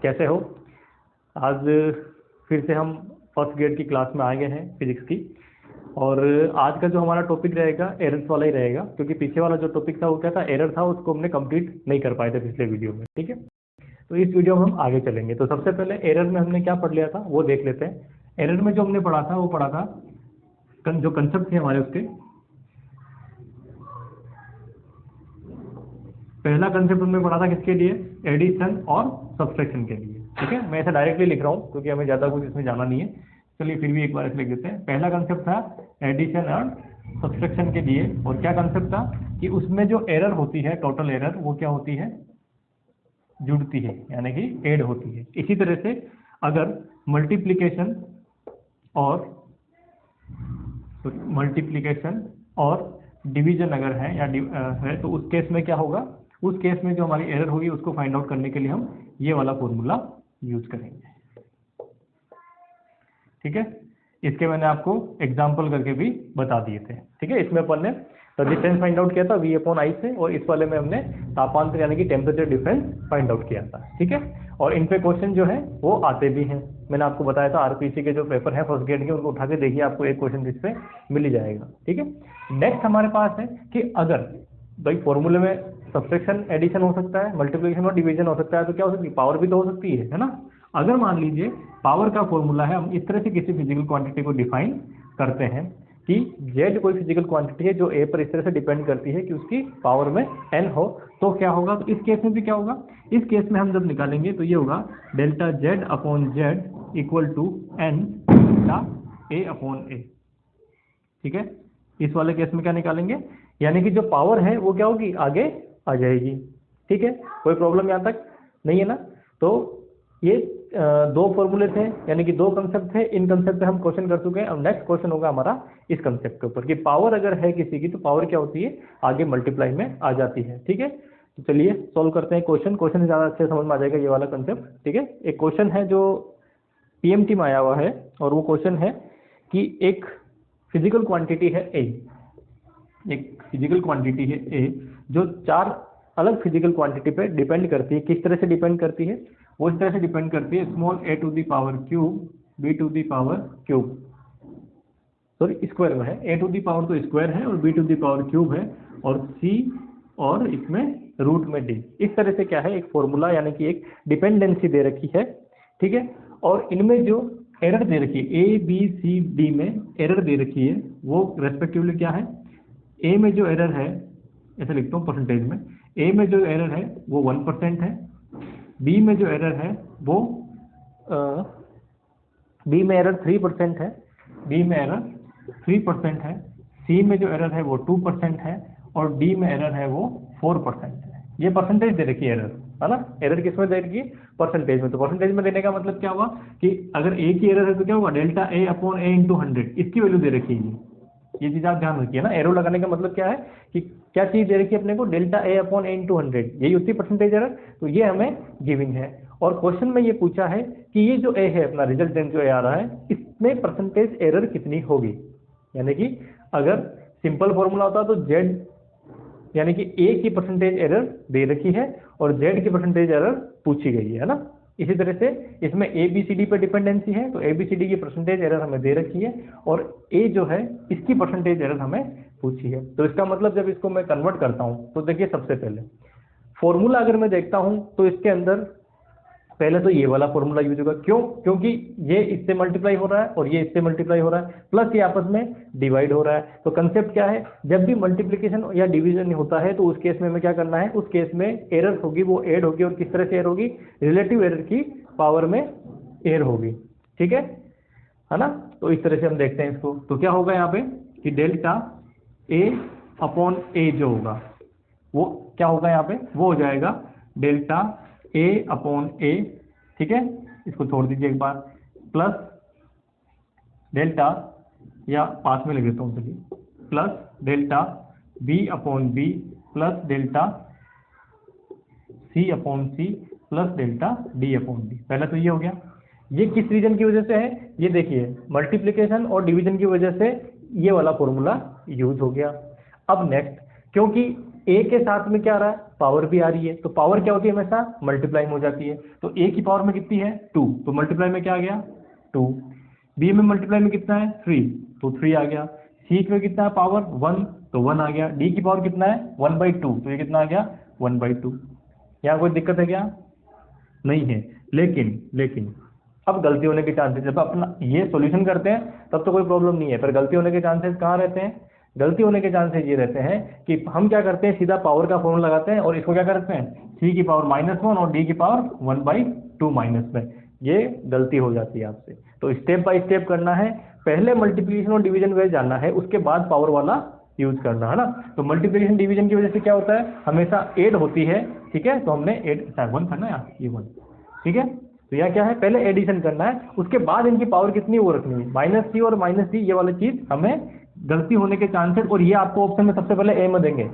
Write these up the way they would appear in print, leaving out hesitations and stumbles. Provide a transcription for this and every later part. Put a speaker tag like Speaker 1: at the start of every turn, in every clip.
Speaker 1: कैसे हो? आज फिर से हम फर्स्ट ग्रेड की क्लास में आ गए हैं फिजिक्स की। और आज का जो हमारा टॉपिक रहेगा एरर्स वाला ही रहेगा, क्योंकि पीछे वाला जो टॉपिक था वो क्या था, एरर था, उसको हमने कंप्लीट नहीं कर पाए थे पिछले वीडियो में। ठीक है, तो इस वीडियो में हम आगे चलेंगे। तो सबसे पहले एरर में हमने क्या पढ़ लिया था वो देख लेते हैं। एरर में जो हमने पढ़ा था वो पढ़ा था जो कंसेप्ट थे हमारे उसके। पहला कंसेप्ट हमने पढ़ा था किसके लिए? एडिशन और सब्सट्रैक्शन के लिए। ठीक है, मैं ऐसा डायरेक्टली लिख रहा हूँ क्योंकि हमें ज़्यादा कुछ इसमें जाना नहीं है। चलिए फिर भी एक बार ऐसे लिख देते हैं। पहला कंसेप्ट था एडिशन और सब्सट्रैक्शन के लिए। और क्या कंसेप्ट था कि उसमें जो एरर होती है, टोटल एरर, वो क्या होती है? जुड़ती है, यानी कि ऐड होती है। इसी तरह से अगर मल्टीप्लिकेशन और डिवीजन अगर है या है, तो उस केस में क्या होगा? उस केस में जो हमारी एरर होगी उसको फाइंड आउट करने के लिए हम ये वाला फॉर्मूला यूज करेंगे। ठीक है, इसके मैंने आपको एग्जांपल करके भी बता दिए थे। ठीक है, इसमें अपन ने रेजिस्टेंस फाइंड आउट किया था V अपॉन I से, और इस वाले में हमने तापांतर यानी कि टेम्परेचर डिफरेंस फाइंड आउट किया था। ठीक है, और इन पे क्वेश्चन जो है वो आते भी हैं। मैंने आपको बताया था आरपीसी के जो पेपर है फर्स्ट ग्रेड के, उनको उठा के देखिए, आपको एक क्वेश्चन इस पे मिल ही जाएगा। ठीक है, नेक्स्ट हमारे पास है कि अगर भाई फॉर्मूले में सब्सट्रैक्शन एडिशन हो सकता है, मल्टीप्लिकेशन और डिवीजन हो सकता है, तो क्या हो सकती है? पावर भी तो हो सकती है ना। अगर मान लीजिए पावर का फॉर्मूला है, हम इस तरह से किसी फिजिकल क्वांटिटी को डिफाइन करते हैं कि z कोई फिजिकल क्वांटिटी है जो a पर इस तरह से डिपेंड करती है कि उसकी पावर में n हो, तो क्या होगा? तो इस केस में भी क्या होगा? इस केस में हम जब निकालेंगे तो ये होगा delta z upon z equal to n delta a upon a। ठीक है, इस वाले केस में क्या निकालेंगे? यानी कि जो पावर है वो क्या होगी? आगे आ जाएगी। ठीक है, कोई प्रॉब्लम यहाँ तक नहीं है ना? तो ये दो फॉर्मूले थे, यानी कि दो कंसेप्ट थे। इन कंसेप्ट पे हम क्वेश्चन कर चुके हैं। अब नेक्स्ट क्वेश्चन होगा हमारा इस कंसेप्ट के ऊपर कि पावर अगर है किसी की, तो पावर क्या होती है? आगे मल्टीप्लाई में आ जाती है। ठीक है, तो चलिए सॉल्व करते हैं क्वेश्चन। क्वेश्चन ज़्यादा अच्छे समझ में आ जाएगा ये वाला कंसेप्ट। ठीक है, एक क्वेश्चन है जो पीएमटी में आया हुआ है, और वो क्वेश्चन है कि एक फिजिकल क्वांटिटी है ए, एक फिजिकल क्वांटिटी है ए जो चार अलग फिजिकल क्वांटिटी पे डिपेंड करती है। किस तरह से डिपेंड करती है? वो इस तरह से डिपेंड करती है, small a to the power cube, b to the power cube, sorry square में है। a टू द पावर तो स्क्वायर है और b to the power cube है, और c और इसमें रूट में d। इस तरह से क्या है? एक फॉर्मूला यानी कि एक डिपेंडेंसी दे रखी है। ठीक है, और इनमें जो एरर दे रखी है a b c d में एरर दे रखी है, वो रेस्पेक्टिवली क्या है? a में जो एरर है, ऐसे लिखता हूँ परसेंटेज में, a में जो एरर है वो 1% है, b में जो एरर है वो b में एरर 3% है, b में एरर 3% है, c में जो एरर है वो 2% है, और d में एरर है वो 4% है। ये परसेंटेज दे रखी है एरर, है ना? एरर किस में दे रखी है? परसेंटेज में। तो परसेंटेज में देने का मतलब क्या हुआ कि अगर a की एरर है तो क्या होगा? Delta a upon a into 100, इसकी वैल्यू दे रखी है। ये चीज आप ध्यान रखिए ना। एरो लगाने का मतलब क्या है कि क्या चीज दे रखी है अपने को? Delta a upon a into 100, यही होती है परसेंटेज एरर। तो ये हमें गिविंग है, और क्वेश्चन में ये पूछा है कि ये जो a है, अपना रिजल्टेंट जो a आ रहा है, इसमें परसेंटेज एरर कितनी होगी। यानी कि अगर सिंपल फॉर्मूला होता तो z यानी कि a की परसेंटेज एरर दे रखी है और z की परसेंटेज एरर पूछी गई है ना। इसी तरह से इसमें a b c d पे डिपेंडेंसी है, तो a b c d की परसेंटेज एरर हमें दे रखी है, और a जो है इसकी परसेंटेज एरर हमें पूछी है। तो इसका मतलब जब इसको मैं कन्वर्ट करता हूं तो देखिए, सबसे पहले फॉर्मूला अगर मैं देखता हूं तो इसके अंदर पहले तो ये वाला फॉर्मूला यूज होगा। क्यों? क्योंकि ये इससे मल्टीप्लाई हो रहा है और ये इससे मल्टीप्लाई हो रहा है, प्लस ये आपस में डिवाइड हो रहा है। तो कंसेप्ट क्या है? जब भी मल्टीप्लिकेशन या डिवीजन होता है तो उस केस में हमें क्या करना है? उस केस में एरर होगी वो ऐड होगी, और किस तरह से एरर होगी? रिलेटिव एरर की पावर में एरर होगी। ठीक है ना? तो इस तरह से हम देखते हैं इसको। तो क्या होगा यहाँ पे कि डेल्टा a अपॉन a जो होगा वो क्या होगा यहाँ पे? वो हो जाएगा डेल्टा a अपॉन a। ठीक है, इसको छोड़ दीजिए एक बार, प्लस डेल्टा, या पास में लिख देता हूँ चलिए, plus delta b upon b plus delta c upon c plus delta d upon d। पहला तो ये हो गया। ये किस रीजन की वजह से है? ये देखिए, मल्टीप्लिकेशन और डिवीजन की वजह से ये वाला फॉर्मूला यूज हो गया। अब नेक्स्ट, क्योंकि a के साथ में क्या आ रहा है? पावर भी आ रही है, तो पावर क्या होती है हमेशा मल्टीप्लाई में हो जाती है। तो a की पावर में कितनी है 2, तो मल्टीप्लाई में क्या आ गया 2। b में मल्टीप्लाई में कितना है 3, तो 3 आ गया। c में कितना है पावर 1, तो 1 आ गया। d की पावर कितना है 1/2, तो ये कितना आ गया 1/2। यहाँ कोई दिक्कत है क्या? नहीं है। लेकिन अब गलती होने के चांसेस, जब अपना ये सॉल्यूशन करते हैं तब तो कोई प्रॉब्लम नहीं है, पर गलती होने के चांसेस कहाँ रहते हैं? गलती होने के चांसेस ये रहते हैं कि हम क्या करते हैं, सीधा पावर का फॉर्मूला लगाते हैं और इसको क्या करते हैं c की पावर -1 और d की पावर 1/2 माइनस में। ये गलती हो जाती है आपसे। तो स्टेप बाय स्टेप करना है, पहले मल्टीप्लिकेशन और डिवीजन वे जानना है, उसके बाद पावर वाला यूज करना है ना। तो मल्टीप्लिकेशन डिवीजन की वजह से क्या होता है, हमेशा ऐड होती है, ठीक है। तो हमने ऐड 1 था ना यार, ये 1, ठीक है। तो यह क्या है, पहले एडिशन करना है, उसके बाद इनकी पावर कितनी वो रखनी है, -c और -d, ये वाली चीज हमें गलती होने के चांसेस। और ये आपको ऑप्शन में सबसे पहले ए में देंगे।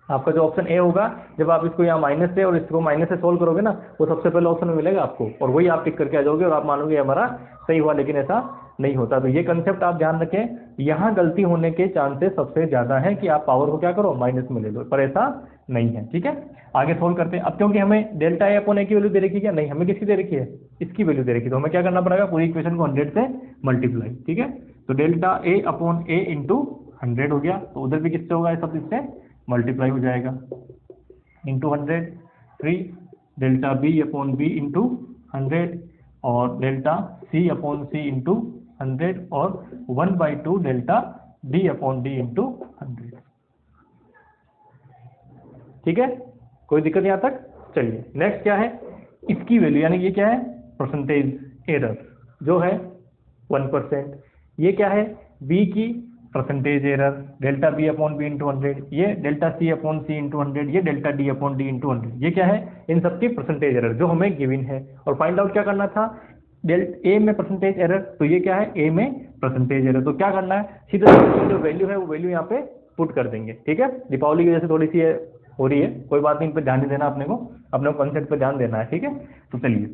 Speaker 1: आपका जो ऑप्शन ए होगा, जब आप इसको यहाँ माइनस से और इसको माइनस से सोल्व करोगे ना, वो सबसे पहले ऑप्शन में मिलेगा आपको, और वही आप टिक करके आ जाओगे और आप मानोगे हमारा सही हुआ। लेकिन ऐसा नहीं होता। तो ये कंसेप्ट आप ध्यान रखें, यहाँ गलती होने के चांसेस सबसे ज्यादा है कि आप पावर को क्या करो माइनस में ले लो, पर ऐसा नहीं है, ठीक है। आगे सोल्व करते हैं। अब क्योंकि हमें डेल्टा ए अपॉन ए की वैल्यू दे रखी है, नहीं हमें किसकी दे रखी है, इसकी वैल्यू दे रखी है, तो हमें क्या करना पड़ेगा, पूरी इक्वेशन को 100 से मल्टीप्लाई, ठीक है। तो delta a upon A into 100 हो गया, तो उधर भी किससे होगा, ये सब इससे मल्टीप्लाई हो जाएगा, into 100। 3 delta b upon b into 100 और delta c upon c into 100 और 1/2 delta d upon d into 100, ठीक है। कोई दिक्कत यहाँ तक? चलिए नेक्स्ट क्या है, इसकी वैल्यू, यानी ये क्या है परसेंटेज एरर जो है 1%। ये क्या है बी की percentage error, delta b upon b into 100, ये delta c upon c into 100, ये delta d upon d into 100। ये क्या है, इन सबकी परसेंटेज एरर जो हमें गिवन है। और फाइंड आउट क्या करना था, ए में परसेंटेज एरर, तो ये क्या है ए में परसेंटेज एरर। तो क्या करना है, सीधे जो वैल्यू है वो वैल्यू यहाँ पे पुट कर देंगे, ठीक है। दीपावली की वजह से थोड़ी सी हो रही है, कोई बात नहीं, इन पर ध्यान नहीं देना अपने को कॉन्सेप्ट पे ध्यान देना है, ठीक है। तो चलिए,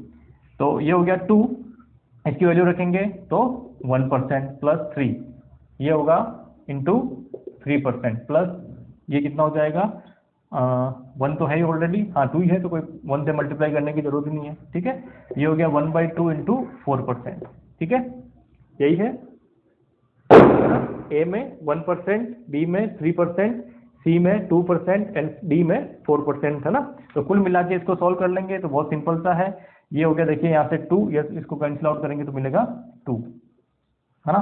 Speaker 1: तो ये हो गया 2, इसकी वैल्यू रखेंगे तो 1% प्लस 3, ये होगा इंटू 3% प्लस ये कितना हो जाएगा 1 तो है ही ऑलरेडी, हाँ 2 ही है, तो कोई 1 से मल्टीप्लाई करने की जरूरत ही नहीं है, ठीक है। ये हो गया 1/2 इंटू 4%, ठीक है। यही है, ए में 1%, बी में 3%, सी में 2% एंड डी में 4% है ना। तो कुल मिला के इसको सॉल्व कर लेंगे तो बहुत सिंपल सा है। ये हो गया, देखिए यहाँ से 2, इसको कैंसिल आउट करेंगे तो मिलेगा 2, है ना।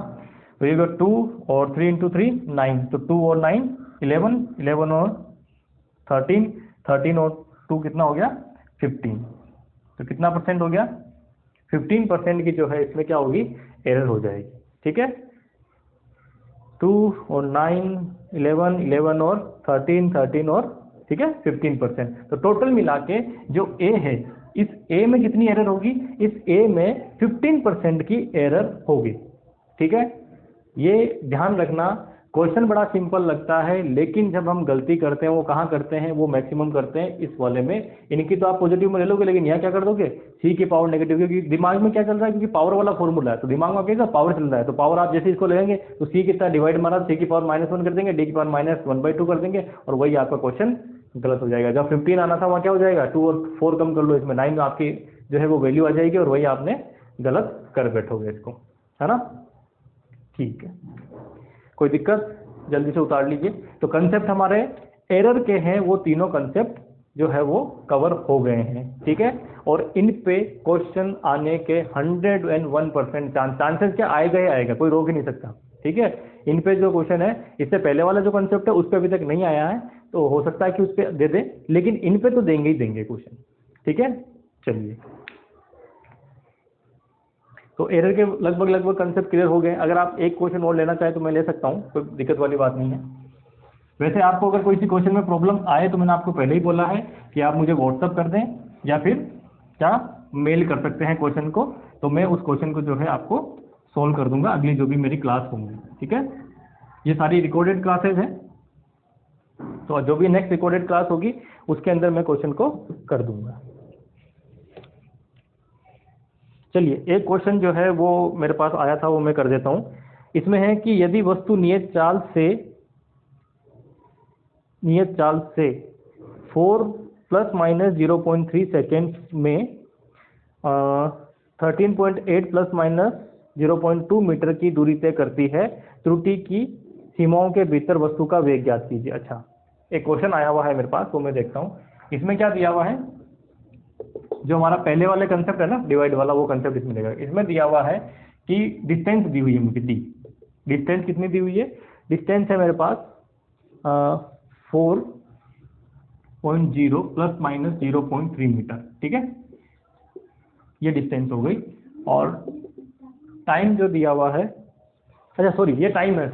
Speaker 1: तो ये 2 और 3 इंटू 3 9, तो 2 और 9 11, 11 और 13, 13 और 2 कितना हो गया 15। तो कितना परसेंट हो गया 15% की जो है इसमें क्या होगी एरर हो जाएगी, ठीक है। 2 और 9, 11, 11 और 13, 13 और ठीक है 15%। तो टोटल मिला के जो ए है, इस ए में कितनी एरर होगी, इस ए में 15% की एरर होगी, ठीक है। ये ध्यान रखना, क्वेश्चन बड़ा सिंपल लगता है, लेकिन जब हम गलती करते हैं वो कहाँ करते हैं, वो मैक्सिमम करते हैं इस वाले में। इनकी तो आप पॉजिटिव में ले लोगे, लेकिन यहाँ क्या कर दोगे सी की पावर नेगेटिव, क्योंकि दिमाग में क्या चल रहा है, क्योंकि पावर वाला फॉर्मूला है, तो दिमाग में क्या पावर चल रहा है। तो पावर आप जैसे इसको लेंगे तो सी कितना डिवाइड मारा, सी की पावर -1 कर देंगे, डी की पावर -1/2 कर देंगे, और वही आपका क्वेश्चन गलत हो जाएगा। जब 15 आना था वहाँ क्या हो जाएगा 2 और 4 कम कर लो, इसमें 9 आपकी जो है वो वैल्यू आ जाएगी, और वही आपने गलत कर बैठोगे इसको, है ना। ठीक है, कोई दिक्कत, जल्दी से उतार लीजिए। तो कंसेप्ट हमारे एरर के हैं, वो तीनों कंसेप्ट जो है वो कवर हो गए हैं, ठीक है। और इन पे क्वेश्चन आने के 101% चांसेस क्या आएगा ही आएगा, कोई रोक ही नहीं सकता, ठीक है। इन पे जो क्वेश्चन है, इससे पहले वाला जो कंसेप्ट है उस पर अभी तक नहीं आया है, तो हो सकता है कि उस पर दे दे, लेकिन इन पे तो देंगे ही देंगे क्वेश्चन, ठीक है। चलिए, तो एरर के लगभग कंसेप्ट क्लियर हो गए। अगर आप एक क्वेश्चन और लेना चाहें तो मैं ले सकता हूं, कोई दिक्कत वाली बात नहीं है। वैसे आपको अगर कोई सी क्वेश्चन में प्रॉब्लम आए तो मैंने आपको पहले ही बोला है कि आप मुझे व्हाट्सअप कर दें, या फिर क्या मेल कर सकते हैं क्वेश्चन को, तो मैं उस क्वेश्चन को जो है आपको सोल्व कर दूंगा अगली जो भी मेरी क्लास होंगी, ठीक है। ये सारी रिकॉर्डेड क्लासेज हैं, तो जो भी नेक्स्ट रिकॉर्डेड क्लास होगी उसके अंदर मैं क्वेश्चन को कर दूंगा। चलिए, एक क्वेश्चन जो है वो मेरे पास आया था, वो मैं कर देता हूं। इसमें है कि यदि वस्तु नियत चाल से 4 प्लस माइनस 0.3 सेकेंड्स में 13.8 प्लस माइनस 0.2 मीटर की दूरी तय करती है। त्रुटि की सीमाओं के भीतर वस्तु का वेग ज्ञात कीजिए। अच्छा, एक क्वेश्चन आया हुआ है मेरे पास, वो मैं देखता हूँ। इसमें क्या दिया हुआ है, जो हमारा पहले वाले कंसेप्ट है ना, डिवाइड वाला, वो कंसेप्ट इसमें देगा। इसमें दिया हुआ है कि डिस्टेंस दी हुई है मुझे, डी डिस्टेंस कितनी दी हुई है, डिस्टेंस है मेरे पास 4.0 प्लस माइनस 0.3 मीटर, ठीक है, ये डिस्टेंस हो गई। और टाइम जो दिया हुआ है, अच्छा सॉरी, ये टाइम है,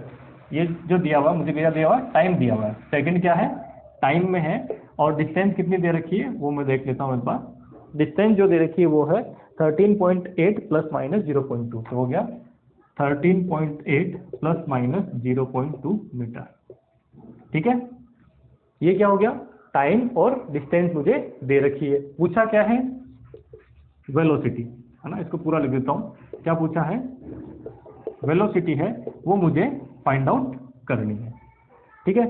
Speaker 1: ये जो दिया हुआ मुझे क्या दिया हुआ है, टाइम दिया हुआ है। सेकंड क्या है, टाइम में है। और डिस्टेंस कितनी दे रखी है वो मैं देख लेता हूँ मेरे पास। डिस्टेंस जो दे रखी है वो है 13.8 प्लस माइनस 0.2, तो हो गया 13.8 प्लस माइनस 0.2 मीटर, ठीक है। ये क्या हो गया, टाइम और डिस्टेंस मुझे दे रखी है। पूछा क्या है, वेलोसिटी, है ना। इसको पूरा लिख देता हूँ, क्या पूछा है, वेलोसिटी है, वो मुझे फाइंड आउट करनी है, ठीक है।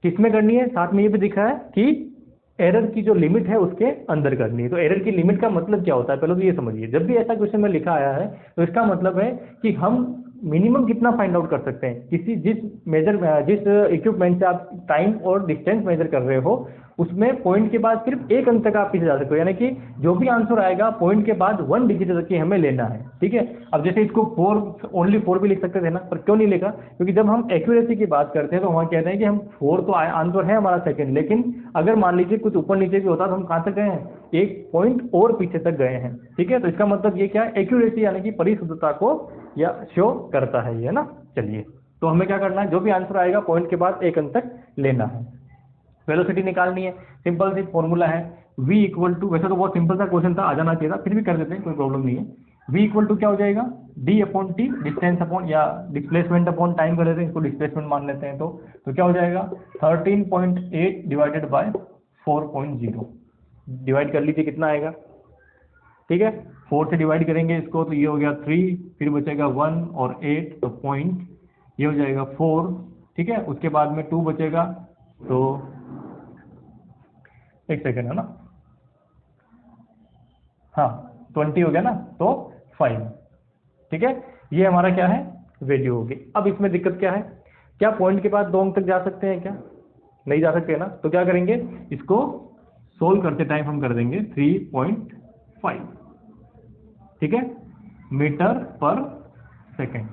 Speaker 1: किसमें करनी है, साथ में ये भी दिखा है कि एरर की जो लिमिट है उसके अंदर करनी है। तो एरर की लिमिट का मतलब क्या होता है, पहले तो ये समझिए। जब भी ऐसा क्वेश्चन में लिखा आया है तो इसका मतलब है कि हम मिनिमम कितना फाइंड आउट कर सकते हैं। जिस इक्विपमेंट से आप टाइम और डिस्टेंस मेजर कर रहे हो, उसमें पॉइंट के बाद सिर्फ एक अंक तक आप पीछे जा सकते हो, यानी कि जो भी आंसर आएगा पॉइंट के बाद 1 डिजिट तक ही हमें लेना है, ठीक है। अब जैसे इसको 4 ओनली 4 भी लिख सकते थे ना, पर क्यों नहीं लिखा, क्योंकि जब हम एक्यूरेसी की बात करते हैं तो वहाँ कहते हैं कि हम 4 तो आंसर है हमारा सेकंड, लेकिन अगर मान लीजिए कुछ ऊपर नीचे भी होता तो हम कहाँ तक गए हैं, एक पॉइंट और पीछे तक गए हैं, ठीक है। तो इसका मतलब ये क्या है, एक्यूरेसी यानी कि परिशुद्धता को या शो करता है ये, ना। चलिए, तो हमें क्या करना है, जो भी आंसर आएगा पॉइंट के बाद एक अंक तक लेना है। वेलोसिटी निकालनी है, सिंपल सी फॉर्मूला है v इक्वल टू, वैसे तो बहुत सिंपल सा क्वेश्चन था, आ जाना चाहिए था, फिर भी कर देते हैं, कोई प्रॉब्लम नहीं है। v इक्वल टू क्या हो जाएगा, d upon T, distance upon या डिस्प्लेसमेंट अपॉन टाइम कर लेते हैं, इसको डिस्प्लेसमेंट मान लेते हैं। तो क्या हो जाएगा, 13.8 डिवाइडेड बाय 4.0, डिवाइड कर लीजिए कितना आएगा, ठीक है। 4 से डिवाइड करेंगे इसको तो ये हो गया 3, फिर बचेगा 1 और 8, तो पॉइंट ये हो जाएगा 4, ठीक है। उसके बाद में 2 बचेगा, तो एक सेकेंड, है ना, हाँ 20 हो गया ना, तो 5, ठीक है। ये हमारा क्या है, वैल्यू होगी। अब इसमें दिक्कत क्या है, क्या पॉइंट के बाद 2 अंक तक जा सकते हैं क्या, नहीं जा सकते ना। तो क्या करेंगे, इसको सोल्व करते टाइम हम कर देंगे 3.5, ठीक है, मीटर पर सेकेंड।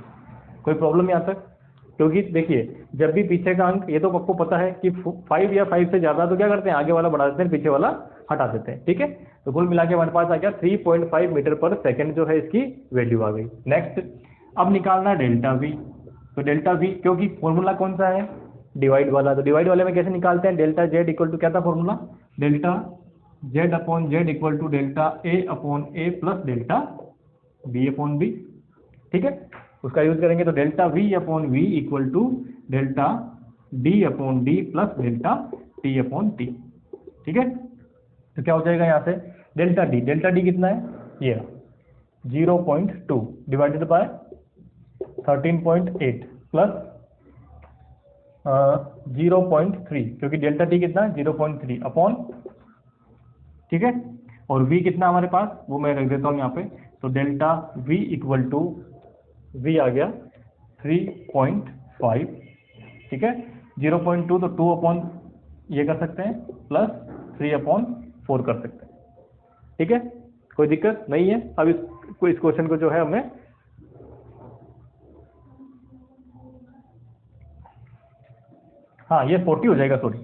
Speaker 1: कोई प्रॉब्लम यहाँ तक, क्योंकि देखिए जब भी पीछे का अंक, ये तो आपको पता है कि 5 या 5 से ज़्यादा तो क्या करते हैं, आगे वाला बढ़ा देते हैं, पीछे वाला हटा देते हैं, ठीक है। तो कुल मिला के हमारे पास आ गया 3.5 मीटर पर सेकेंड, जो है इसकी वैल्यू आ गई। नेक्स्ट, अब निकालना है डेल्टा वी। तो डेल्टा वी, क्योंकि फॉर्मूला कौन सा है, डिवाइड वाला, तो डिवाइड वाले में कैसे निकालते हैं, डेल्टा जेड इक्वल टू क्या था formula, delta z upon z equal to delta a upon a plus delta b upon b, ठीक है। उसका यूज करेंगे तो delta v upon v equal to delta d upon d plus delta t upon t, ठीक है। तो क्या हो जाएगा यहाँ से, डेल्टा डी कितना है, ये 0.2 डिवाइडेड बाय 13.8 प्लस 0.3, क्योंकि डेल्टा टी कितना है 0.3 अपॉन, ठीक है। और v कितना हमारे पास, वो मैं रख देता हूँ यहाँ पे। तो delta v equal to, v आ गया 3.5, ठीक है। 0.2 तो 2 अपॉन ये कर सकते हैं, प्लस 3 अपॉन 4 कर सकते हैं, ठीक है। कोई दिक्कत नहीं है। अब इस क्वेश्चन को जो है हमें, हाँ ये 40 हो जाएगा, सॉरी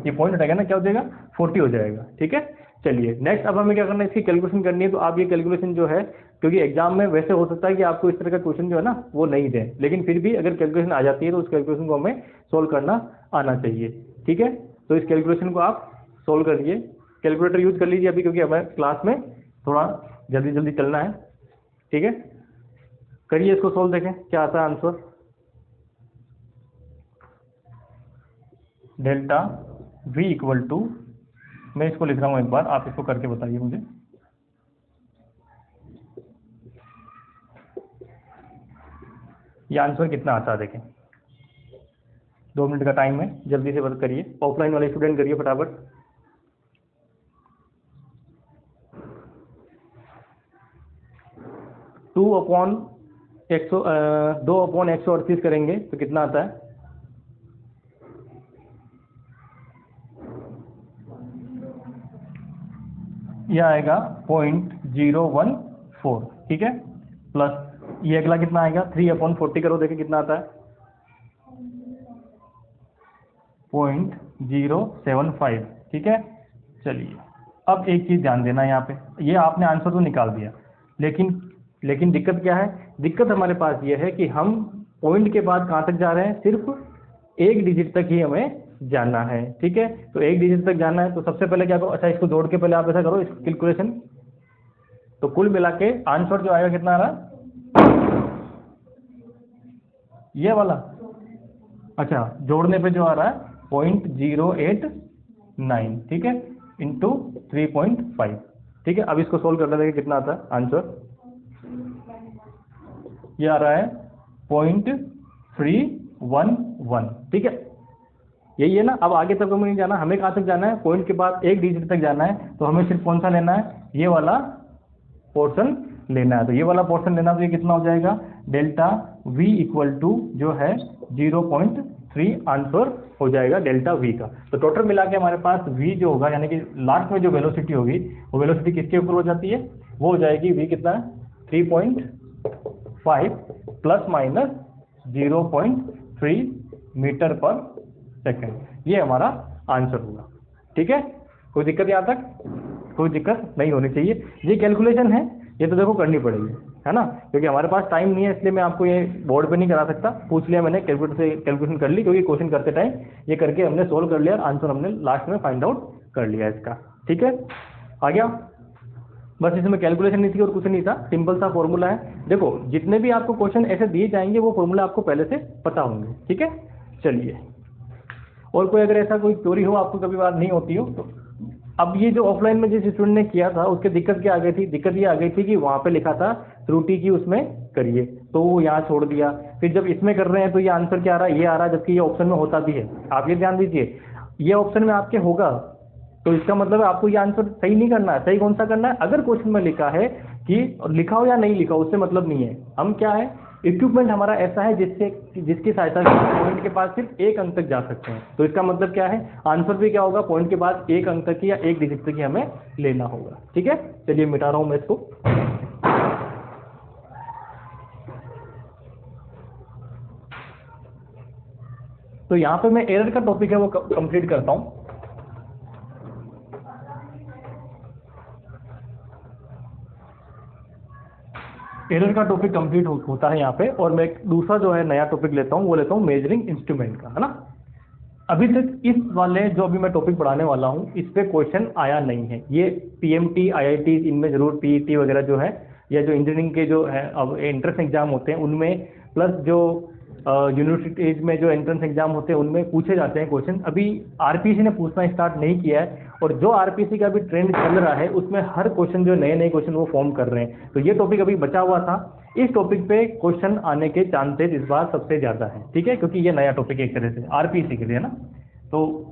Speaker 1: ये पॉइंट हटेगा ना, क्या हो जाएगा 40 हो जाएगा, ठीक है। चलिए नेक्स्ट, अब हमें क्या करना है, इसकी कैलकुलेशन करनी है। तो आप ये कैलकुलेशन जो है, क्योंकि एग्जाम में वैसे हो सकता है कि आपको इस तरह का क्वेश्चन जो है ना वो नहीं दें, लेकिन फिर भी अगर कैलकुलेशन आ जाती है तो उस कैलकुलेशन को हमें सोल्व करना आना चाहिए, ठीक है। तो इस कैलकुलेशन को आप सोल्व करिए, कैलकुलेटर यूज कर लीजिए अभी, क्योंकि हमें क्लास में थोड़ा जल्दी जल्दी चलना है, ठीक है। करिए इसको सोल्व, देखें क्या आता है answer. Delta v equal to, मैं इसको लिख रहा हूँ एक बार, आप इसको करके बताइए मुझे। ये आंसर कितना आता है देखें, 2 मिनट का टाइम है, जल्दी से बता करिए। ऑफलाइन वाले स्टूडेंट करिए फटाफट। 2/138 करेंगे तो कितना आता है? यह आएगा 0.014, ठीक है, प्लस ये अगला कितना आएगा? 3/40 करो, देखिए कितना आता है? 0.075, ठीक है। चलिए अब एक चीज़ ध्यान देना यहाँ पे, ये आपने आंसर तो निकाल दिया, लेकिन दिक्कत क्या है? दिक्कत हमारे पास ये है कि हम पॉइंट के बाद कहाँ तक जा रहे हैं? सिर्फ एक डिजिट तक ही हमें जाना है, ठीक है। तो एक डिजिट तक जाना है तो सबसे पहले क्या करो? अच्छा, इसको जोड़ के पहले आप ऐसा करो, इस कैलकुलेशन, तो कुल मिला के आंसर जो आएगा कितना आ रहा है? ये वाला, अच्छा, जोड़ने पे जो आ रहा है 0.089, ठीक है, इंटू 3.5, ठीक है। अब इसको सोल्व कर लेते हैं, कितना आता है आंसर? ये आ रहा है 0.311, ठीक है, यही है ना। अब आगे तक हमें नहीं जाना, हमें कहाँ तक जाना है? पॉइंट के बाद एक डिजिट तक जाना है, तो हमें सिर्फ कौन सा लेना है? ये वाला पोर्शन लेना है। तो ये वाला पोर्शन लेना, तो ये कितना हो जाएगा? डेल्टा V इक्वल टू जो है 0.3 आंसर हो जाएगा डेल्टा V का। तो टोटल मिला के हमारे पास V जो होगा, यानी कि लास्ट में जो वेलोसिटी होगी, वो वेलोसिटी किसके ऊपर हो जाती है? वो हो जाएगी V कितना है? 3.5 प्लस माइनस 0.3 मीटर पर सेकेंड, ये हमारा आंसर होगा, ठीक है। कोई दिक्कत यहाँ तक? कोई दिक्कत नहीं होनी चाहिए। ये कैलकुलेशन है, ये तो देखो करनी पड़ेगी, है ना, क्योंकि हमारे पास टाइम नहीं है, इसलिए मैं आपको ये बोर्ड पे नहीं करा सकता। पूछ लिया मैंने, कैलकुलेटर से कैलकुलेशन कर ली, क्योंकि क्वेश्चन करते टाइम ये करके हमने सोल्व कर लिया, आंसर हमने लास्ट में फाइंड आउट कर लिया इसका, ठीक है। आ गया? बस इसमें कैलकुलेशन नहीं थी और कुछ नहीं था, सिंपल सा फॉर्मूला है। देखो जितने भी आपको क्वेश्चन ऐसे दिए जाएंगे वो फॉर्मूला आपको पहले से पता होंगे, ठीक है। चलिए, और कोई अगर ऐसा कोई चोरी हो, आपको कभी बात नहीं होती हो, तो अब ये जो ऑफलाइन में जिस स्टूडेंट ने किया था उसके दिक्कत क्या आ गई थी? दिक्कत ये आ गई थी कि वहाँ पे लिखा था त्रुटि की उसमें करिए, तो वो यहाँ छोड़ दिया। फिर जब इसमें कर रहे हैं तो ये आंसर क्या आ रहा है? ये आ रहा है, जबकि ये ऑप्शन में होता भी है। आप ये ध्यान दीजिए, ये ऑप्शन में आपके होगा, तो इसका मतलब है आपको ये आंसर सही नहीं करना है। सही कौन सा करना है? अगर क्वेश्चन में लिखा है कि लिखा हो या नहीं लिखा हो, उससे मतलब नहीं है। हम क्या है, इक्विपमेंट हमारा ऐसा है जिसकी सहायता से पॉइंट के पास सिर्फ एक अंक तक जा सकते हैं। तो इसका मतलब क्या है? आंसर भी क्या होगा? पॉइंट के बाद एक अंक तक या एक डिजिट तक ही हमें लेना होगा, ठीक है। चलिए मिटा रहा हूं मैं इसको। तो यहां पे मैं एरर का टॉपिक है वो कंप्लीट करता हूं। एरर का टॉपिक कंप्लीट होता है यहाँ पे, और मैं दूसरा जो है नया टॉपिक लेता हूँ, वो लेता हूँ मेजरिंग इंस्ट्रूमेंट का, है ना। अभी तक इस वाले जो अभी मैं टॉपिक पढ़ाने वाला हूँ, इस पे क्वेश्चन आया नहीं है। ये पीएमटी, आईआईटी, इनमें जरूर पीईटी वगैरह जो है, या जो इंजीनियरिंग के जो है अब एंट्रेंस एग्जाम होते हैं उनमें, प्लस जो यूनिवर्सिटीज में जो एंट्रेंस एग्जाम होते हैं उनमें पूछे जाते हैं क्वेश्चन। अभी आरपीसी ने पूछना स्टार्ट नहीं किया है, और जो आरपीसी का भी ट्रेंड चल रहा है उसमें हर क्वेश्चन जो नए नए क्वेश्चन वो फॉर्म कर रहे हैं। तो ये टॉपिक अभी बचा हुआ था, इस टॉपिक पे क्वेश्चन आने के चांसेस इस बार सबसे ज्यादा है, ठीक है, क्योंकि ये नया टॉपिक एक तरह से आरपीसी के लिए ना। तो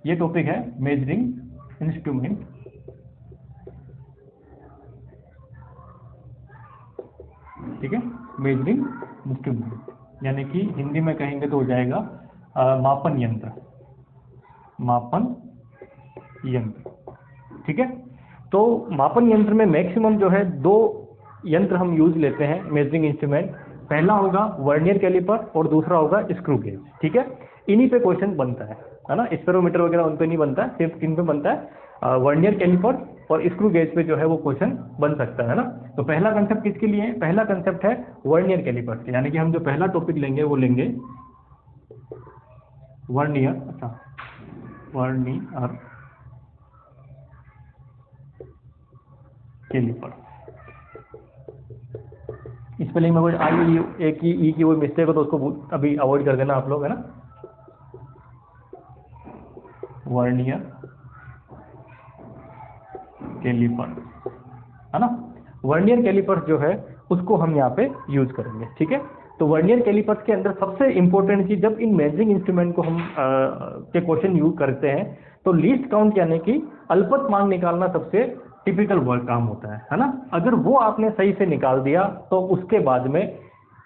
Speaker 1: ये टॉपिक है मेजरिंग इंस्ट्रूमेंट, ठीक है, मेजरिंग इंस्ट्रूमेंट, यानी कि हिंदी में कहेंगे तो हो जाएगा मापन यंत्र, मापन यंत्र, ठीक है। तो मापन यंत्र में मैक्सिमम जो है 2 यंत्र हम यूज लेते हैं मेजरिंग इंस्ट्रूमेंट। पहला होगा वर्नियर कैलिपर और दूसरा होगा स्क्रू गेज, ठीक है। इन्हीं पे क्वेश्चन बनता है ना, स्पेरोमीटर वगैरह उन पे नहीं बनता है, सिर्फ इन पे बनता है। वर्नियर कैलिपर और स्क्रू गेज पे जो है वो क्वेश्चन बन सकता है ना। तो पहला कंसेप्ट किसके लिए है? पहला कंसेप्ट है वर्नियर कैलिपर के, यानी कि हम जो पहला टॉपिक लेंगे वो लेंगे वर्नियर, अच्छा वर्नियर कैलिपर। इस स्पेलिंग में कोई आई एक ही ई की कोई मिस्टेक हो तो उसको अभी अवॉइड कर देना आप लोग, है ना। वर्नियर कैलिपर, है ना। वर्नियर कैलिपर जो है उसको हम यहाँ पे यूज करेंगे, ठीक है। तो वर्नियर कैलिपर्स के अंदर सबसे इंपॉर्टेंट चीज, जब इन मेजरिंग इंस्ट्रूमेंट को हम के क्वेश्चन यूज करते हैं तो लीस्ट काउंट यानी कि अल्पतमांक निकालना सबसे टिपिकल वर्क काम होता है ना। अगर वो आपने सही से निकाल दिया तो उसके बाद में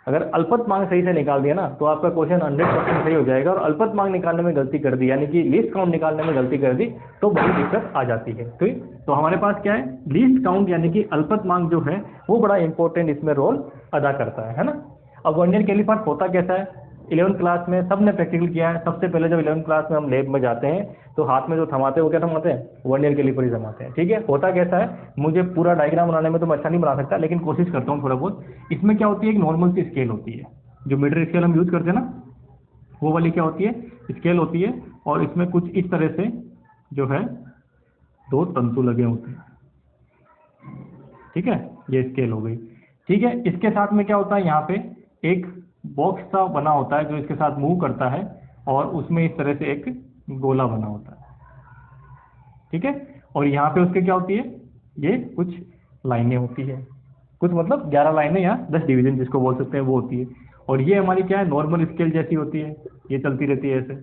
Speaker 1: अगर अल्पतमांक सही से निकाल दिया ना तो आपका क्वेश्चन 100% सही हो जाएगा। और अल्पतमांक निकालने में गलती कर दी यानी कि लीस्ट काउंट निकालने में गलती कर दी तो बड़ी दिक्कत आ जाती है। तो हमारे पास क्या है, लीस्ट काउंट यानी कि अल्पतमांक जो है वो बड़ा इंपॉर्टेंट इसमें रोल अदा करता है ना। अब वर्नियर कैलिपर्स होता कैसा है, 11th क्लास में सबने प्रैक्टिकल किया है। सबसे पहले जब 11th क्लास में हम लैब में जाते हैं तो हाथ में जो थमाते हैं वो क्या थमाते हैं, वर्नियर कैलिपर ही थमाते हैं। ठीक है, होता कैसा है, मुझे पूरा डायग्राम बनाने में तो मैं अच्छा नहीं बना सकता लेकिन कोशिश करता हूँ थोड़ा बहुत। इसमें क्या होती है, एक नॉर्मल सी स्केल होती है, जो मीटर स्केल हम यूज करते हैं ना, वो वाली क्या होती है, स्केल होती है। और इसमें कुछ इस तरह से जो है 2 तंतु लगे होते हैं। ठीक है, ये स्केल हो गई। ठीक है, इसके साथ में क्या होता है, यहाँ पे एक बॉक्स सा बना होता है जो इसके साथ मूव करता है और उसमें इस तरह से एक गोला बना होता है। ठीक है, और यहाँ पे उसके क्या होती है, ये कुछ लाइनें होती है, कुछ मतलब 11 लाइनें या 10 डिवीजन जिसको बोल सकते हैं वो होती है। और ये हमारी क्या है, नॉर्मल स्केल जैसी होती है, ये चलती रहती है ऐसे।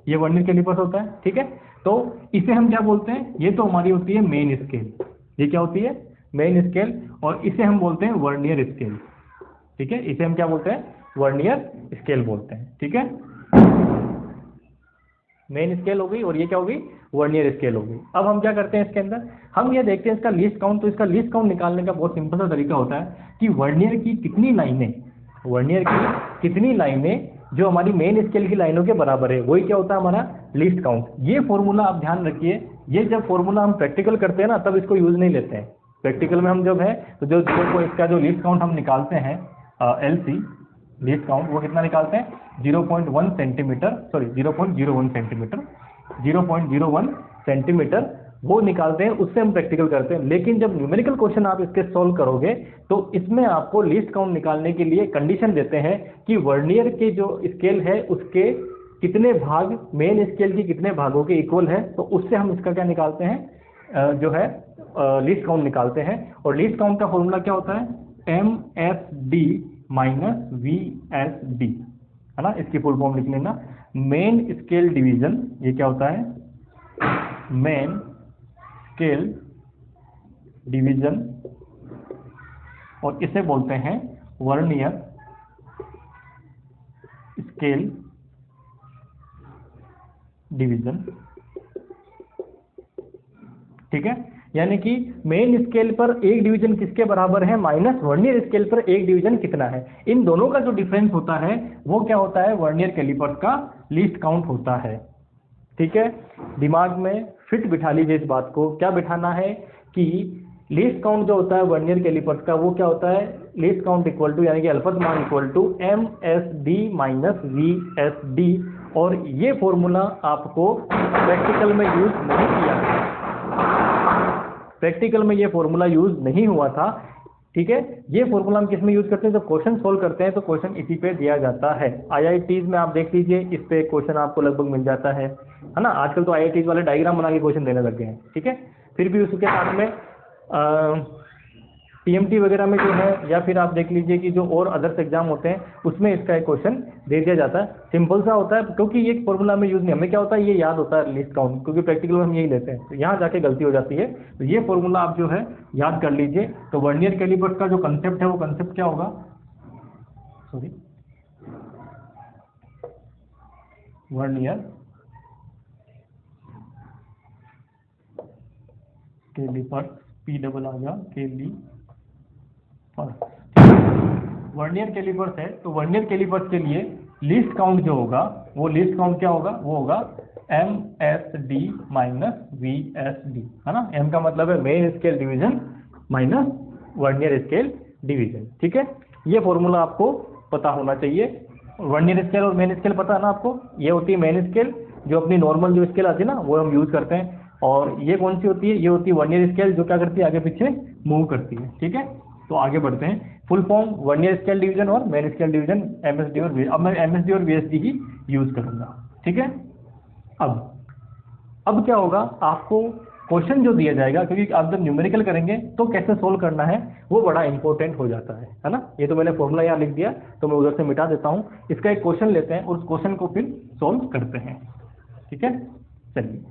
Speaker 1: ये वर्नियर कैलिपर्स होता है। ठीक है, तो इसे हम क्या बोलते हैं, ये तो हमारी होती है मेन स्केल। ये क्या होती है, मेन स्केल। और इसे हम बोलते हैं वर्नियर स्केल। ठीक है, इसे हम क्या बोलते हैं, वर्नियर स्केल बोलते हैं। ठीक है, मेन स्केल हो गई और ये क्या होगी, वर्नियर स्केल हो गई। अब हम क्या करते हैं इसके अंदर, हम ये देखते हैं इसका लीस्ट काउंट। तो इसका लीस्ट काउंट निकालने का बहुत सिंपल सा तरीका होता है कि वर्नियर की कितनी लाइनें, वर्नियर की कितनी लाइनें जो हमारी मेन स्केल की लाइनों के बराबर है, वही क्या होता है हमारा लीस्ट काउंट। ये फॉर्मूला आप ध्यान रखिए, ये जब फॉर्मूला हम प्रैक्टिकल करते हैं ना तब इसको यूज नहीं लेते हैं। प्रैक्टिकल में हम जब है तो जो इसका जो लीस्ट काउंट हम निकालते हैं LC लीस्ट काउंट, वो कितना निकालते हैं, 0.1 सेंटीमीटर, सॉरी 0.01 सेंटीमीटर, 0.01 सेंटीमीटर वो निकालते हैं, उससे हम प्रैक्टिकल करते हैं। लेकिन जब न्यूमेरिकल क्वेश्चन आप इसके सॉल्व करोगे तो इसमें आपको लीस्ट काउंट निकालने के लिए कंडीशन देते हैं कि वर्नियर के जो स्केल है उसके कितने भाग मेन स्केल की कितने भागों के इक्वल है। तो उससे हम इसका क्या निकालते हैं, जो है लीस्ट काउंट निकालते हैं। और लीस्ट काउंट का फॉर्मूला क्या होता है, MSD माइनस VSD, है ना। इसकी फुल फॉर्म लिख लेना, मेन स्केल डिवीजन। ये क्या होता है, मेन स्केल डिवीजन, और इसे बोलते हैं वर्नियर स्केल डिवीजन। ठीक है, यानी कि मेन स्केल पर एक डिवीजन किसके बराबर है, माइनस वर्नियर स्केल पर एक डिवीजन कितना है। इन दोनों का जो डिफरेंस होता है वो क्या होता है, वर्नियर कैलिपर्स का लीस्ट काउंट होता है। ठीक है, दिमाग में फिट बिठा लीजिए इस बात को। क्या बिठाना है कि लीस्ट काउंट जो होता है वर्नियर कैलिपर्स का वो क्या होता है, लीस्ट काउंट इक्वल टू यानी कि अल्पतमांक equal to MSD minus VSD। और ये फॉर्मूला आपको प्रैक्टिकल में यूज नहीं किया है, प्रैक्टिकल में ये फॉर्मूला यूज नहीं हुआ था। ठीक है, ये फॉर्मूला हम किस में यूज करते हैं, जब क्वेश्चन सोल्व करते हैं तो क्वेश्चन इसी पे दिया जाता है। IITs में आप देख लीजिए, इस पे क्वेश्चन आपको लगभग मिल जाता है ना। आजकल तो IITs वाले डायग्राम बना के क्वेश्चन देने लग गए हैं। ठीक है, फिर भी उसके साथ में TMT वगैरह में जो है, या फिर आप देख लीजिए कि जो और अदर्स एग्जाम होते हैं उसमें इसका एक क्वेश्चन दे दिया जाता है। सिंपल सा होता है क्योंकि ये फॉर्मूला में यूज नहीं, हमें क्या होता है ये याद होता है लीस्ट काउंट, क्योंकि प्रैक्टिकल में हम यही लेते हैं। तो यहाँ जाके गलती हो जाती है। तो ये फॉर्मूला आप जो है याद कर लीजिए। तो वर्नियर कैलिपर्स का जो कंसेप्ट है वो कंसेप्ट क्या होगा, sorry vernier callipers, P double आ गया कैलिपर्स, वर्नियर कैलिपर्स है। तो वर्नियर कैलिपर्स के लिए लीस्ट काउंट जो होगा वो लीस्ट काउंट क्या होगा, वो होगा MSD माइनस VSD, है ना। M का मतलब है main scale division minus vernier scale division. ठीक है, ये फॉर्मूला आपको पता होना चाहिए। वर्नियर स्केल और मेन स्केल पता है ना आपको, ये होती है मेन स्केल, जो अपनी नॉर्मल जो स्केल आती है ना वो हम यूज करते हैं। और ये कौन सी होती है, ये होती है वर्नियर स्केल, जो क्या करती है, आगे पीछे मूव करती है। ठीक है, तो आगे बढ़ते हैं। Full form vernier scale division और मेन स्केल डिवीजन, MSD और VSD। अब मैं MSD और VSD ही यूज करूंगा। ठीक है, अब क्या होगा, आपको क्वेश्चन जो दिया जाएगा, क्योंकि आप जब न्यूमेरिकल करेंगे तो कैसे सोल्व करना है वो बड़ा इंपॉर्टेंट हो जाता है ना। ये तो मैंने फॉर्मूला यहाँ लिख दिया, तो मैं उधर से मिटा देता हूँ। इसका एक क्वेश्चन लेते हैं और उस क्वेश्चन को फिर सोल्व करते हैं। ठीक है, चलिए,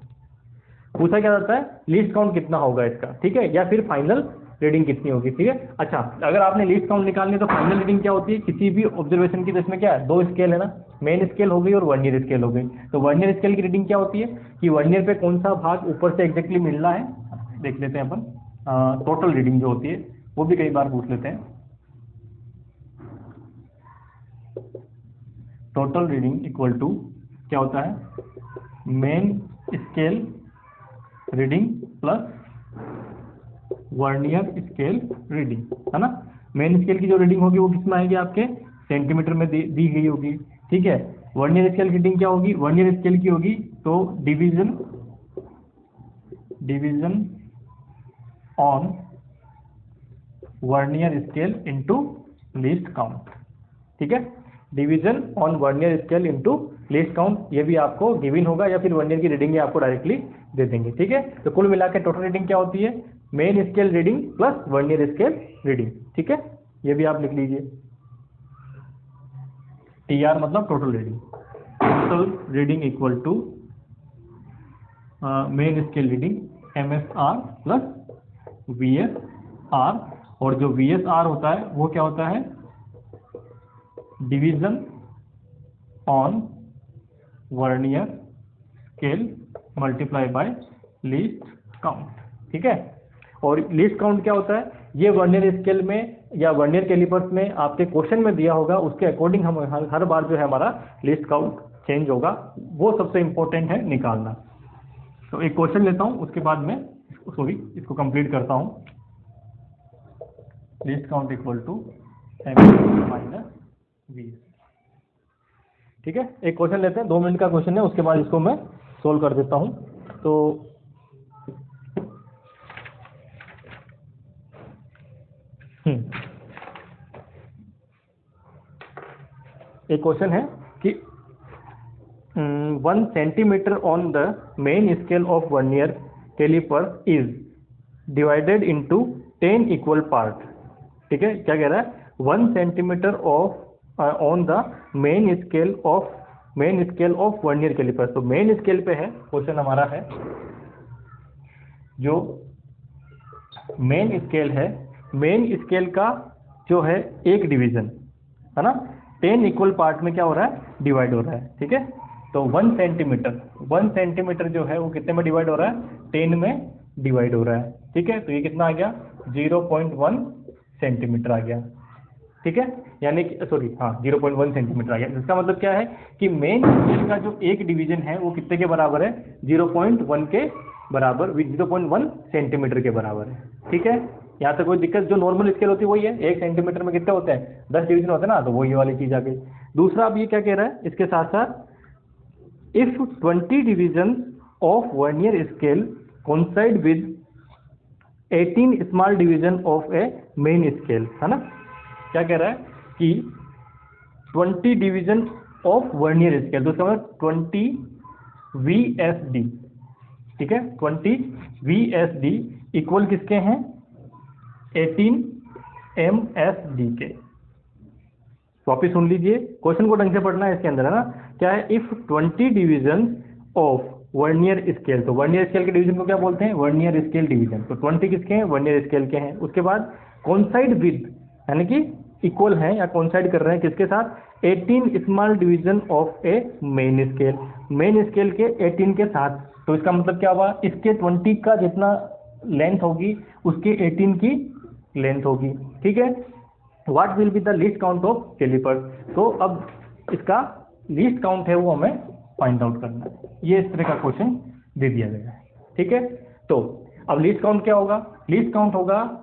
Speaker 1: पूछा क्या जाता है लीस्ट काउंट कितना होगा इसका, ठीक है, या फिर फाइनल रीडिंग कितनी होगी, ठीक है। अच्छा, अगर आपने लीस्ट काउंट निकालनी है तो फाइनल रीडिंग क्या होती है किसी भी ऑब्जर्वेशन की, तो इसमें क्या है, दो स्केल है ना, मेन स्केल हो गई और वर्नियर स्केल हो गई। तो वर्नियर स्केल की रीडिंग क्या होती है कि वर्नियर पे कौन सा भाग ऊपर से एग्जैक्टली मिल रहा है, देख लेते हैं अपन। टोटल रीडिंग जो होती है वो भी कई बार पूछ लेते हैं। टोटल रीडिंग इक्वल टू क्या होता है, main scale reading plus vernier scale reading, है ना। मेन स्केल की जो रीडिंग होगी वो किसमें आएगी, आपके सेंटीमीटर में दी गई होगी, ठीक है। वर्नियर स्केल की रीडिंग क्या होगी, वर्नियर स्केल की होगी तो division on vernier scale into least count, ठीक है। Division on vernier scale into least count, ये भी आपको गिवन होगा या फिर वर्नियर की रीडिंग आपको डायरेक्टली दे देंगे, ठीक है। तो कुल मिलाकर टोटल रीडिंग क्या होती है, main scale reading plus vernier scale reading, ठीक है। ये भी आप लिख लीजिए, TR मतलब total reading. Total reading equal to main scale reading MSR plus VSR, और जो VSR होता है वो क्या होता है, division on vernier scale multiply by least count, ठीक है। और लीस्ट काउंट क्या होता है, ये वर्नियर स्केल में या वर्नियर कैलिपर्स में आपके क्वेश्चन में दिया होगा, उसके अकॉर्डिंग हम हर बार जो है हमारा लीस्ट काउंट चेंज होगा, वो सबसे इंपॉर्टेंट है निकालना। तो एक क्वेश्चन लेता हूं, उसके बाद में इसको कंप्लीट करता हूं। Least count equal to MS minus VS, ठीक है। एक क्वेश्चन लेते हैं, 2 मिनट का क्वेश्चन है, उसके बाद इसको मैं सोल्व कर देता हूं। तो एक क्वेश्चन है कि 1 centimetre on the main scale of vernier calliper is divided into 10 equal part, ठीक है। क्या कह रहा है, 1 centimetre of on the main scale of vernier calliper. तो मेन स्केल पे है क्वेश्चन हमारा, है जो मेन स्केल है, मेन स्केल का जो है एक डिवीजन है ना, 10 इक्वल पार्ट में क्या हो रहा है, डिवाइड हो रहा है, ठीक है। तो 1 सेंटीमीटर जो है वो कितने में डिवाइड हो रहा है, 10 में डिवाइड हो रहा है, ठीक है। तो ये कितना आ गया, 0.1 सेंटीमीटर आ गया, ठीक है। यानी कि 0.1 सेंटीमीटर आ गया। इसका मतलब क्या है कि मेन स्केल का जो एक डिवीजन है वो कितने के बराबर है, 0.1 के बराबर, 0.1 सेंटीमीटर के बराबर है, ठीक है। यहाँ तक कोई दिक्कत, जो नॉर्मल स्केल होती है वही है, 1 सेंटीमीटर में कितने होते हैं, 10 डिवीजन होते हैं ना, तो वो ये वाली चीज आ गई। दूसरा अब ये क्या कह रहा है इसके साथ साथ, if 20 division of vernier scale coincide with 18 small division of A main scale, है ना। क्या कह रहा है कि 20 डिवीजन ऑफ वर्नियर स्केल, तो इसका मतलब 20 VSD, ठीक है, 20 VSD इक्वल किसके हैं, 18 MSD के। वापिस सुन लीजिए, क्वेश्चन को ढंग से पढ़ना है इसके अंदर, है ना। क्या है, if 20 division of vernier scale, तो वर्नियर स्केल के डिवीजन को क्या बोलते हैं, वर्नियर स्केल डिवीजन। तो 20 किसके हैं, वर्नियर स्केल के हैं। उसके बाद कोइंसाइड विद, यानी कि इक्वल है या कोइंसाइड कर रहे हैं किसके साथ, 18 small division of A main scale, main scale के 18 के साथ। तो इसका मतलब क्या हुआ, इसके 20 का जितना लेंथ होगी उसके 18 की लेंथ होगी, ठीक है। What will be the least count of calliper. तो अब इसका लीस्ट काउंट है वो हमें फाइंड आउट करना है। ये इस तरह का क्वेश्चन दे दिया गया है, ठीक है। तो अब लीस्ट काउंट क्या होगा, लीस्ट काउंट होगा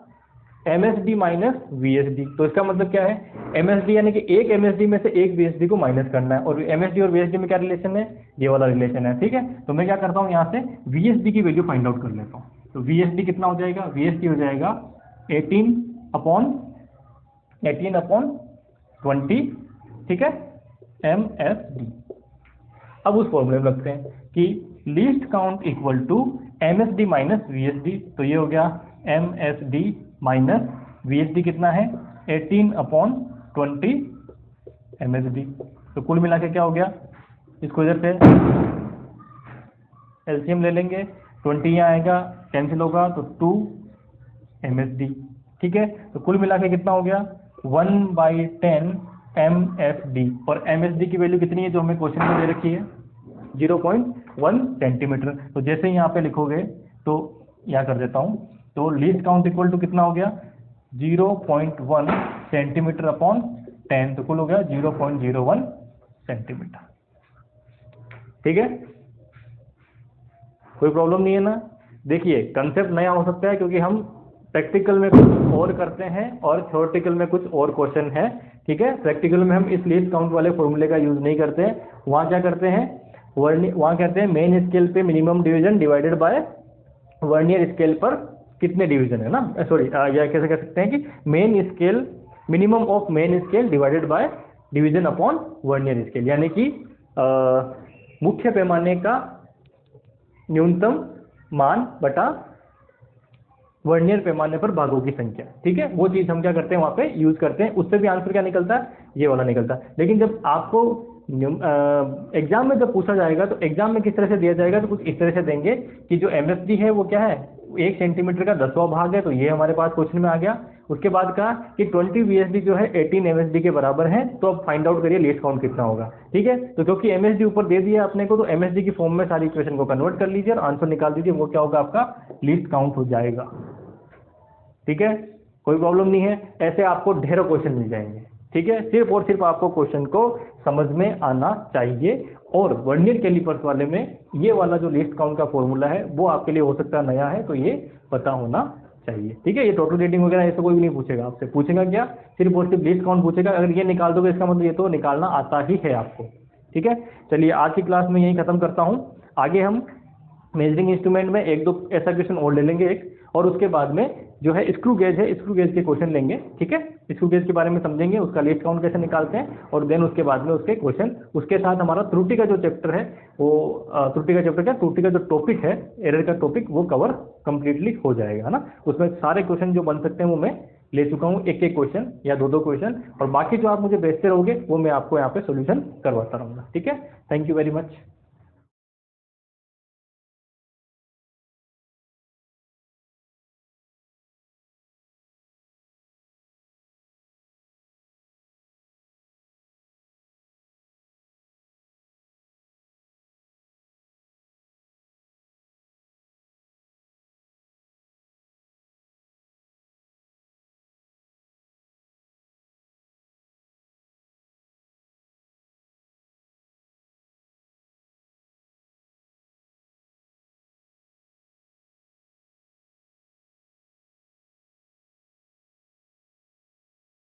Speaker 1: MSD माइनस VSD। तो इसका मतलब क्या है, MSD यानी कि एक MSD में से एक VSD को माइनस करना है, और MSD और VSD में क्या रिलेशन है, ये वाला रिलेशन है, ठीक है। तो मैं क्या करता हूँ, यहाँ से VSD की वैल्यू फाइंड आउट कर लेता हूँ। तो VSD कितना हो जाएगा, VSD हो जाएगा 18 अपॉन 20, ठीक है, MSD। अब उस फॉर्मूले में लगते हैं कि least count equal to MSD minus VSD। तो ये हो गया MSD माइनस VSD कितना है, 18 अपॉन 20 MSD। तो कुल मिला के क्या हो गया, इसको इधर से एलसीएम ले लेंगे, 20 यहाँ आएगा, कैंसिल होगा तो 2 MSD। ठीक है, तो कुल मिला के कितना हो गया 1/10 MFD। और MSD की वैल्यू कितनी है जो हमें क्वेश्चन में दे रखी है 0.1 सेंटीमीटर। तो जैसे ही यहाँ पे लिखोगे तो यहाँ कर देता हूँ, तो लीस्ट काउंट इक्वल टू कितना हो गया 0.1 सेंटीमीटर अपॉन 10, तो कुल हो गया 0.01 सेंटीमीटर। ठीक है, कोई प्रॉब्लम नहीं है ना। देखिए कंसेप्ट नया हो सकता है क्योंकि हम प्रैक्टिकल में कुछ और करते हैं और थ्योरेटिकल में कुछ और क्वेश्चन है। ठीक है, प्रैक्टिकल में हम इस लीस्ट काउंट वाले फॉर्मूले का यूज नहीं करते हैं, वहाँ क्या करते हैं वहाँ कहते हैं मेन स्केल पे minimum division divided by vernier scale पर कितने डिवीजन है ना, सॉरी या कैसे कह सकते हैं कि main scale minimum of main scale divided by division upon vernier scale, यानी कि मुख्य पैमाने का न्यूनतम मान बटा वर्नियर पैमाने पर भागों की संख्या। ठीक है, वो चीज हम क्या करते हैं वहां पे यूज करते हैं, उससे भी आंसर क्या निकलता है ये वाला निकलता है। लेकिन जब आपको एग्जाम में जब पूछा जाएगा तो एग्जाम में किस तरह से दिया जाएगा, तो कुछ इस तरह से देंगे कि जो MSD है वो क्या है 1 सेंटीमीटर का 10वां भाग है, तो ये हमारे पास क्वेश्चन में आ गया। उसके बाद कहा कि 20 VSD जो है 18 MSD के बराबर है, तो अब फाइंड आउट करिए लीस्ट काउंट कितना होगा। ठीक है, तो क्योंकि MSD ऊपर दे दिया अपने को, तो MSD की फॉर्म में सारी इक्वेशन को कन्वर्ट कर लीजिए और आंसर निकाल दीजिए, वो क्या होगा आपका लीस्ट काउंट हो जाएगा। ठीक है, कोई प्रॉब्लम नहीं है, ऐसे आपको ढेरों क्वेश्चन मिल जाएंगे। ठीक है, सिर्फ और सिर्फ आपको क्वेश्चन को समझ में आना चाहिए। और वर्नियर कैलिपर्स वाले में ये वाला जो लीस्ट काउंट का फॉर्मूला है वो आपके लिए हो सकता है नया है, तो ये पता होना चाहिए। ठीक है, ये टोटल रेटिंग वगैरह ऐसा कोई भी नहीं पूछेगा आपसे, पूछेगा क्या सिर्फ और सिर्फ लीस्ट काउंट पूछेगा। अगर ये निकाल दोगे इसका मतलब ये तो निकालना आता ही है आपको। ठीक है, चलिए आज की क्लास में यही खत्म करता हूँ। आगे हम मेजरिंग इंस्ट्रूमेंट में 1-2 ऐसा क्वेश्चन और ले लेंगे एक, और उसके बाद में जो है स्क्रू गेज है, स्क्रू गेज के क्वेश्चन लेंगे। ठीक है, स्क्रू गेज के बारे में समझेंगे, उसका लीस्ट काउंट कैसे निकालते हैं, और देन उसके बाद में उसके क्वेश्चन, उसके साथ हमारा त्रुटि का जो चैप्टर है वो त्रुटि का चैप्टर क्या त्रुटि का जो टॉपिक है एरर का टॉपिक वो कवर कंप्लीटली हो जाएगा, है ना। उसमें सारे क्वेश्चन जो बन सकते हैं वो मैं ले चुका हूँ, एक क्वेश्चन या 2 क्वेश्चन, और बाकी जो आप मुझे भेजते रहोगे वो मैं आपको यहाँ पे सोल्यूशन करवाता रहूँगा। ठीक है, थैंक यू वेरी मच।